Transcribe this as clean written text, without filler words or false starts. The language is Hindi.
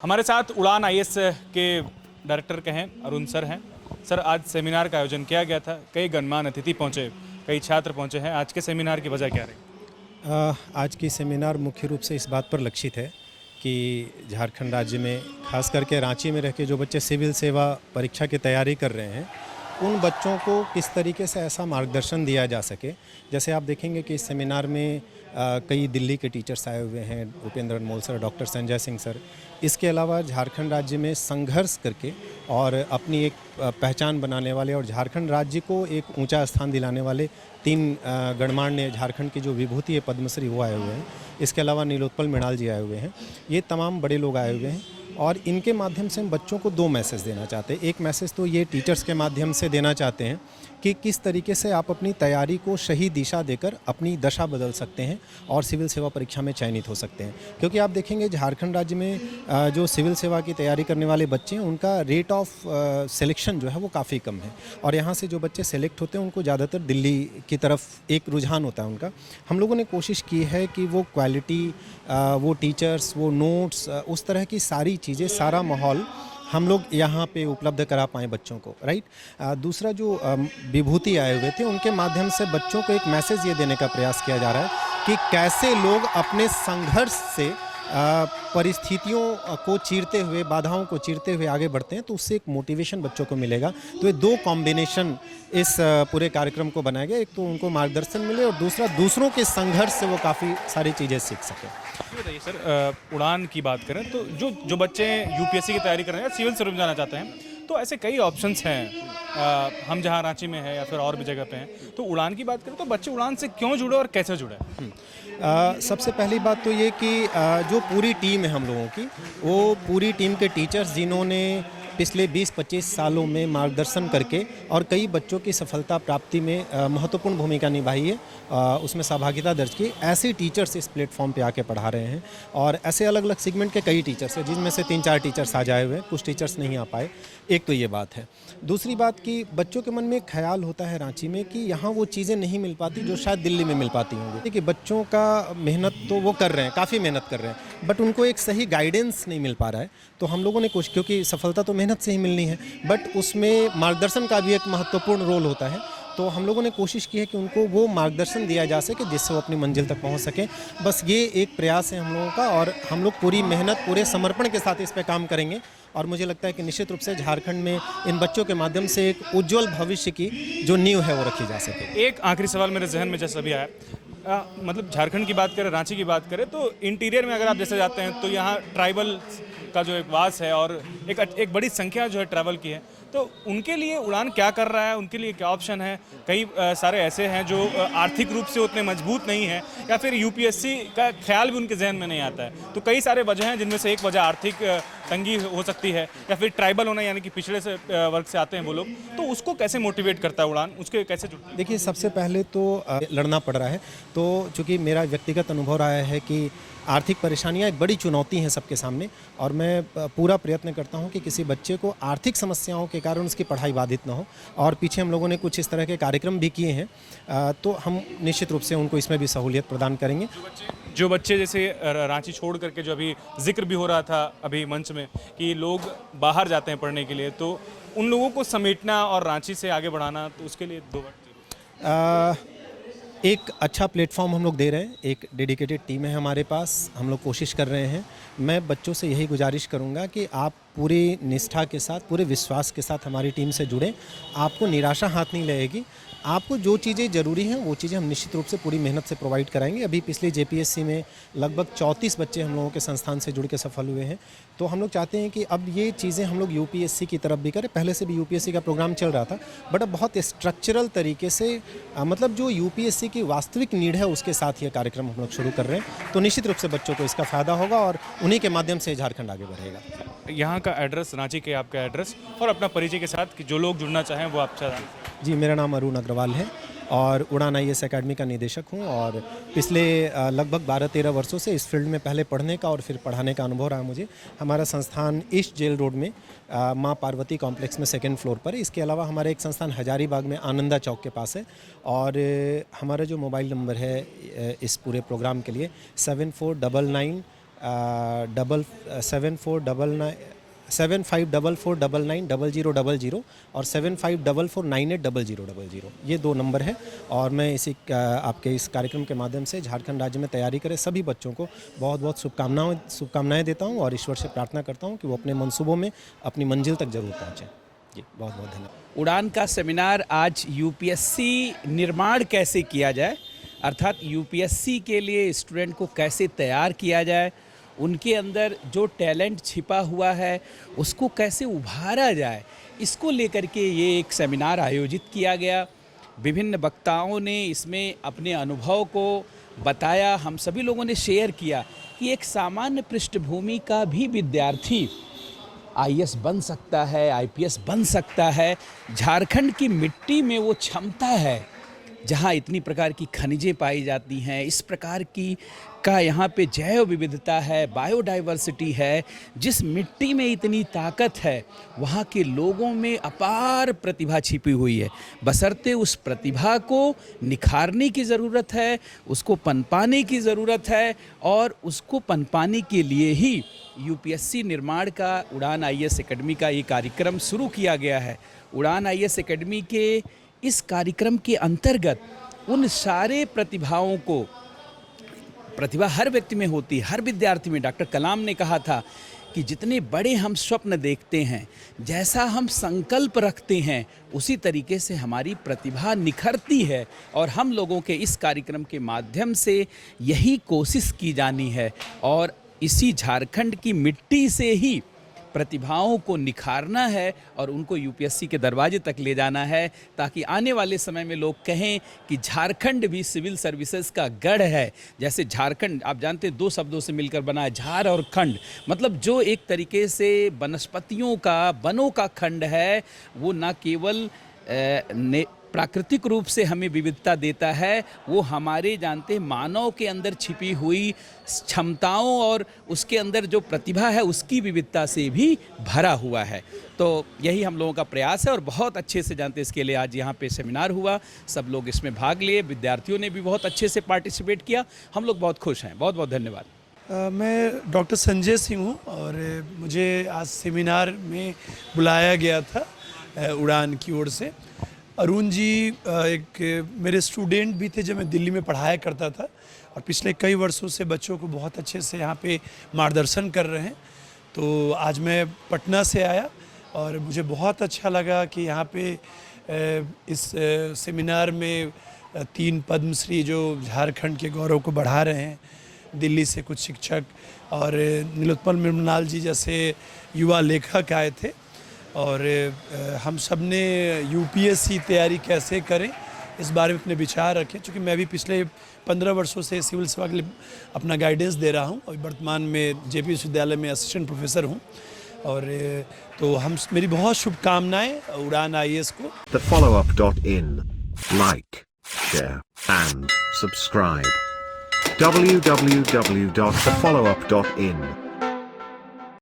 हमारे साथ उड़ान आईएएस के डायरेक्टर के हैं अरुण सर हैं। सर, आज सेमिनार का आयोजन किया गया था, कई गणमान्य अतिथि पहुंचे, कई छात्र पहुंचे हैं। आज के सेमिनार की वजह क्या रही? आज की सेमिनार मुख्य रूप से इस बात पर लक्षित है कि झारखंड राज्य में खास करके रांची में रह के जो बच्चे सिविल सेवा परीक्षा की तैयारी कर रहे हैं, उन बच्चों को किस तरीके से ऐसा मार्गदर्शन दिया जा सके। जैसे आप देखेंगे कि इस सेमिनार में कई दिल्ली के टीचर्स आए हुए हैं, Upendra Anmol sir, doctor Sanjay Singh sir. इसके अलावा झारखंड राज्य में संघर्ष करके और अपनी एक पहचान बनाने वाले और झारखंड राज्य को एक ऊंचा स्थान दिलाने वाले 3 गणमान्य झारखंड की जो विभूति है पद्मश्री, वो आए हुए हैं। इसके अलावा नीलोत्पल मृणाल जी आए हुए हैं। ये तमाम बड़े लोग आए हुए हैं और इनके माध्यम से हम बच्चों को 2 मैसेज देना चाहते हैं। एक मैसेज तो ये टीचर्स के माध्यम से देना चाहते हैं कि किस तरीके से आप अपनी तैयारी को सही दिशा देकर अपनी दशा बदल सकते हैं और सिविल सेवा परीक्षा में चयनित हो सकते हैं। क्योंकि आप देखेंगे झारखंड राज्य में जो सिविल सेवा की तैयारी करने वाले बच्चे हैं, उनका रेट ऑफ सिलेक्शन जो है वो काफ़ी कम है और यहाँ से जो बच्चे सेलेक्ट होते हैं उनको ज़्यादातर दिल्ली की तरफ एक रुझान होता है उनका। हम लोगों ने कोशिश की है कि वो क्वालिटी, वो टीचर्स, वो नोट्स, उस तरह की सारी चीज़ें, सारा माहौल हम लोग यहाँ पे उपलब्ध करा पाएँ बच्चों को, राइट। दूसरा, जो विभूति आए हुए थे उनके माध्यम से बच्चों को एक मैसेज ये देने का प्रयास किया जा रहा है कि कैसे लोग अपने संघर्ष से परिस्थितियों को चीरते हुए, बाधाओं को चीरते हुए आगे बढ़ते हैं, तो उससे एक मोटिवेशन बच्चों को मिलेगा। तो ये 2 कॉम्बिनेशन इस पूरे कार्यक्रम को बनाया गया। एक तो उनको मार्गदर्शन मिले और दूसरा दूसरों के संघर्ष से वो काफ़ी सारी चीज़ें सीख सकें। बताइए सर, उड़ान की बात करें तो जो बच्चे यूपीएससी की तैयारी कर रहे हैं, सिविल सर्विस में जाना चाहते हैं, तो ऐसे कई ऑप्शंस हैं। हम जहाँ रांची में हैं या फिर और भी जगह पे हैं, तो उड़ान की बात करें तो बच्चे उड़ान से क्यों जुड़े और कैसे जुड़े? सबसे पहली बात तो ये कि जो पूरी टीम है हम लोगों की, वो पूरी टीम के टीचर्स जिन्होंने पिछले 20-25 सालों में मार्गदर्शन करके और कई बच्चों की सफलता प्राप्ति में महत्वपूर्ण भूमिका निभाई है, उसमें सहभागिता दर्ज की, ऐसे टीचर्स इस प्लेटफॉर्म पे आके पढ़ा रहे हैं। और ऐसे अलग अलग सेगमेंट के कई टीचर्स हैं, जिनमें से 3-4 टीचर्स आ जाए हुए हैं, कुछ टीचर्स नहीं आ पाए। एक तो ये बात है। दूसरी बात कि बच्चों के मन में एक ख्याल होता है रांची में कि यहाँ वो चीज़ें नहीं मिल पाती जो शायद दिल्ली में मिल पाती होंगी। देखिए, बच्चों का मेहनत तो वो कर रहे हैं, काफ़ी मेहनत कर रहे हैं, बट उनको एक सही गाइडेंस नहीं मिल पा रहा है। तो हम लोगों ने कोशिश, क्योंकि सफलता तो मेहनत से ही मिलनी है, बट उसमें मार्गदर्शन का भी एक महत्वपूर्ण रोल होता है। तो हम लोगों ने कोशिश की है कि उनको वो मार्गदर्शन दिया जा सके जिससे वो अपनी मंजिल तक पहुंच सकें। बस ये एक प्रयास है हम लोगों का और हम लोग पूरी मेहनत, पूरे समर्पण के साथ इस पे काम करेंगे और मुझे लगता है कि निश्चित रूप से झारखंड में इन बच्चों के माध्यम से एक उज्जवल भविष्य की जो नींव है वो रखी जा सके। एक आखिरी सवाल मेरे जहन में जैसा अभी आया, मतलब झारखंड की बात करें, रांची की बात करें, तो इंटीरियर में अगर आप जैसे जाते हैं तो यहाँ ट्राइबल का जो एक वास है और एक बड़ी संख्या जो है ट्रैवल की है, तो उनके लिए उड़ान क्या कर रहा है, उनके लिए क्या ऑप्शन है? कई सारे ऐसे हैं जो आर्थिक रूप से उतने मजबूत नहीं हैं या फिर यूपीएससी का ख्याल भी उनके जहन में नहीं आता है। तो कई सारे वजह हैं, जिनमें से एक वजह आर्थिक तंगी हो सकती है या फिर ट्राइबल होना, यानी कि पिछड़े से वर्ग से आते हैं वो लोग। तो उसको कैसे मोटिवेट करता है उड़ान, उसके कैसे जुड़ता है? देखिए, सबसे पहले तो लड़ना पड़ रहा है। तो चूँकि मेरा व्यक्तिगत अनुभव रहा है कि आर्थिक परेशानियां एक बड़ी चुनौती हैं सबके सामने और मैं पूरा प्रयत्न करता हूं कि किसी बच्चे को आर्थिक समस्याओं के कारण उसकी पढ़ाई बाधित ना हो। और पीछे हम लोगों ने कुछ इस तरह के कार्यक्रम भी किए हैं, तो हम निश्चित रूप से उनको इसमें भी सहूलियत प्रदान करेंगे। जो बच्चे जैसे रांची छोड़ करके, जो अभी जिक्र भी हो रहा था अभी मंच में कि लोग बाहर जाते हैं पढ़ने के लिए, तो उन लोगों को समेटना और रांची से आगे बढ़ाना, तो उसके लिए 2 बात। एक अच्छा प्लेटफॉर्म हम लोग दे रहे हैं, एक डेडिकेटेड टीम है हमारे पास, हम लोग कोशिश कर रहे हैं। मैं बच्चों से यही गुजारिश करूंगा कि आप पूरी निष्ठा के साथ, पूरे विश्वास के साथ हमारी टीम से जुड़ें। आपको निराशा हाथ नहीं लगेगी। आपको जो चीज़ें ज़रूरी हैं वो चीज़ें हम निश्चित रूप से पूरी मेहनत से प्रोवाइड कराएंगे। अभी पिछले जेपीएससी में लगभग 34 बच्चे हम लोगों के संस्थान से जुड़ के सफल हुए हैं। तो हम लोग चाहते हैं कि अब ये चीज़ें हम लोग यूपीएससी की तरफ भी करें। पहले से भी यूपीएससी का प्रोग्राम चल रहा था, बट अब बहुत स्ट्रक्चरल तरीके से, मतलब जो यूपीएससी की वास्तविक नीड है उसके साथ ये कार्यक्रम हम लोग शुरू कर रहे हैं। तो निश्चित रूप से बच्चों को इसका फ़ायदा होगा और उन्हीं के माध्यम से झारखंड आगे बढ़ेगा। यहाँ का एड्रेस, रांची के आपका एड्रेस और अपना परिचय के साथ कि जो लोग जुड़ना चाहें वो आपसे। जी, मेरा नाम अरुण अग्रवाल है और उड़ान आईएएस अकेडमी का निदेशक हूँ और पिछले लगभग 12-13 वर्षों से इस फील्ड में पहले पढ़ने का और फिर पढ़ाने का अनुभव रहा मुझे। हमारा संस्थान ईस्ट जेल रोड में माँ पार्वती कॉम्प्लेक्स में 2nd फ्लोर पर है। इसके अलावा हमारा एक संस्थान हजारीबाग में आनंदा चौक के पास है और हमारा जो मोबाइल नंबर है इस पूरे प्रोग्राम के लिए 7499 7544990000 और 7544980000। ये 2 नंबर है। और मैं आपके इस कार्यक्रम के माध्यम से झारखंड राज्य में तैयारी करे सभी बच्चों को बहुत बहुत शुभकामनाएं देता हूँ और ईश्वर से प्रार्थना करता हूँ कि वो अपने मंसूबों में अपनी मंजिल तक जरूर पहुँचें। जी, बहुत बहुत धन्यवाद। उड़ान का सेमिनार आज यूपीएससी निर्माण कैसे किया जाए, अर्थात यूपीएससी के लिए स्टूडेंट को कैसे तैयार किया जाए, उनके अंदर जो टैलेंट छिपा हुआ है उसको कैसे उभारा जाए, इसको लेकर के ये एक सेमिनार आयोजित किया गया। विभिन्न वक्ताओं ने इसमें अपने अनुभव को बताया। हम सभी लोगों ने शेयर किया कि एक सामान्य पृष्ठभूमि का भी विद्यार्थी आईएएस बन सकता है, आईपीएस बन सकता है। झारखंड की मिट्टी में वो क्षमता है, जहाँ इतनी प्रकार की खनिजें पाई जाती हैं, इस प्रकार की का यहाँ पे जैव विविधता है, बायोडाइवर्सिटी है। जिस मिट्टी में इतनी ताकत है, वहाँ के लोगों में अपार प्रतिभा छिपी हुई है। बशर्ते उस प्रतिभा को निखारने की ज़रूरत है, उसको पनपाने की ज़रूरत है, और उसको पनपाने के लिए ही यूपीएससी निर्माण का उड़ान आईएएस एकेडमी का ये कार्यक्रम शुरू किया गया है। उड़ान आईएएस एकेडमी के इस कार्यक्रम के अंतर्गत उन सारे प्रतिभाओं को, प्रतिभा हर व्यक्ति में होती है, हर विद्यार्थी में। डॉक्टर कलाम ने कहा था कि जितने बड़े हम स्वप्न देखते हैं, जैसा हम संकल्प रखते हैं, उसी तरीके से हमारी प्रतिभा निखरती है। और हम लोगों के इस कार्यक्रम के माध्यम से यही कोशिश की जानी है और इसी झारखंड की मिट्टी से ही प्रतिभाओं को निखारना है और उनको यूपीएससी के दरवाजे तक ले जाना है, ताकि आने वाले समय में लोग कहें कि झारखंड भी सिविल सर्विसेज का गढ़ है। जैसे झारखंड, आप जानते हैं, 2 शब्दों से मिलकर बना है, झार और खंड। मतलब जो एक तरीके से वनस्पतियों का, वनों का खंड है, वो न केवल प्राकृतिक रूप से हमें विविधता देता है, वो हमारे जानते हैं मानव के अंदर छिपी हुई क्षमताओं और उसके अंदर जो प्रतिभा है उसकी विविधता से भी भरा हुआ है। तो यही हम लोगों का प्रयास है और बहुत अच्छे से जानते हैं, इसके लिए आज यहाँ पे सेमिनार हुआ, सब लोग इसमें भाग लिए, विद्यार्थियों ने भी बहुत अच्छे से पार्टिसिपेट किया। हम लोग बहुत खुश हैं। बहुत बहुत धन्यवाद। मैं डॉक्टर संजय सिंह हूँ और मुझे आज सेमिनार में बुलाया गया था उड़ान की ओर से। अरुण जी एक मेरे स्टूडेंट भी थे जब मैं दिल्ली में पढ़ाया करता था, और पिछले कई वर्षों से बच्चों को बहुत अच्छे से यहाँ पे मार्गदर्शन कर रहे हैं। तो आज मैं पटना से आया और मुझे बहुत अच्छा लगा कि यहाँ पे इस सेमिनार में 3 पद्मश्री जो झारखंड के गौरव को बढ़ा रहे हैं, दिल्ली से कुछ शिक्षक और नीलोत्पल निर्मलाल जी जैसे युवा लेखक आए थे। और हम सब ने यूपीएससी तैयारी कैसे करें इस बारे में अपने विचार रखें, क्योंकि मैं भी पिछले 15 वर्षों से सिविल सेवा के लिए अपना गाइडेंस दे रहा हूं और वर्तमान में जेपी विश्वविद्यालय में असिस्टेंट प्रोफेसर हूं। और तो मेरी बहुत शुभकामनाएं उड़ान आईएएस को। thefollowup.in like, share and subscribe. www.thefollowup.in